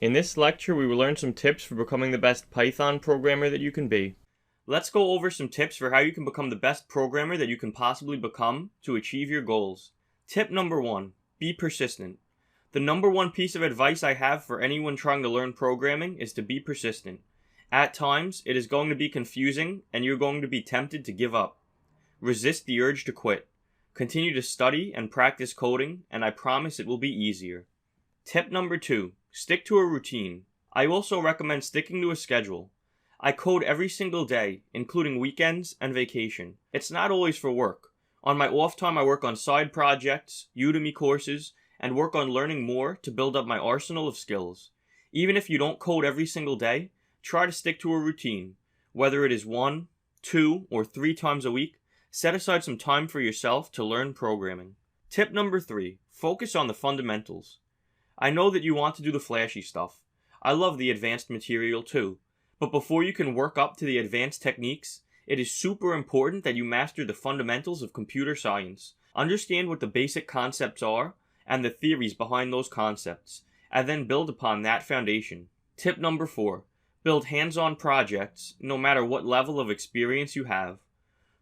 In this lecture, we will learn some tips for becoming the best Python programmer that you can be. Let's go over some tips for how you can become the best programmer that you can possibly become to achieve your goals. Tip number 1, be persistent. The number one piece of advice I have for anyone trying to learn programming is to be persistent. At times, it is going to be confusing and you're going to be tempted to give up. Resist the urge to quit. Continue to study and practice coding, and I promise it will be easier. Tip number 2, stick to a routine. I also recommend sticking to a schedule. I code every single day, including weekends and vacation. It's not always for work. On my off time, I work on side projects, Udemy courses, and work on learning more to build up my arsenal of skills. Even if you don't code every single day, try to stick to a routine. Whether it is 1, 2, or 3 times a week, set aside some time for yourself to learn programming. Tip number 3, focus on the fundamentals. I know that you want to do the flashy stuff. I love the advanced material too. But before you can work up to the advanced techniques, it is super important that you master the fundamentals of computer science. Understand what the basic concepts are and the theories behind those concepts, and then build upon that foundation. Tip number 4, build hands-on projects no matter what level of experience you have.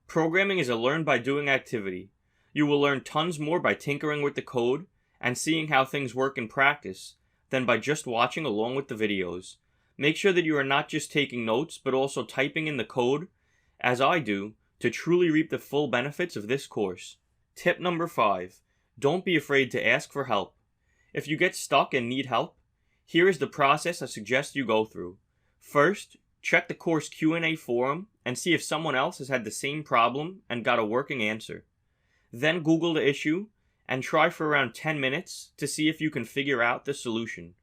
Programming is a learn by doing activity. You will learn tons more by tinkering with the code and seeing how things work in practice than by just watching along with the videos. Make sure that you are not just taking notes but also typing in the code, as I do, to truly reap the full benefits of this course. Tip number 5, don't be afraid to ask for help. If you get stuck and need help, here is the process I suggest you go through. First, check the course Q&A forum and see if someone else has had the same problem and got a working answer. Then Google the issue and try for around 10 minutes to see if you can figure out the solution.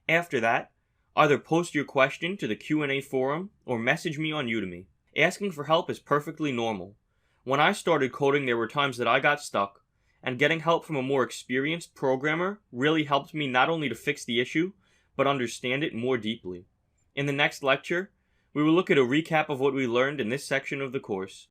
After that, either post your question to the Q&A forum or message me on Udemy. Asking for help is perfectly normal. When I started coding, there were times that I got stuck, and getting help from a more experienced programmer really helped me not only to fix the issue, but understand it more deeply. In the next lecture, we will look at a recap of what we learned in this section of the course.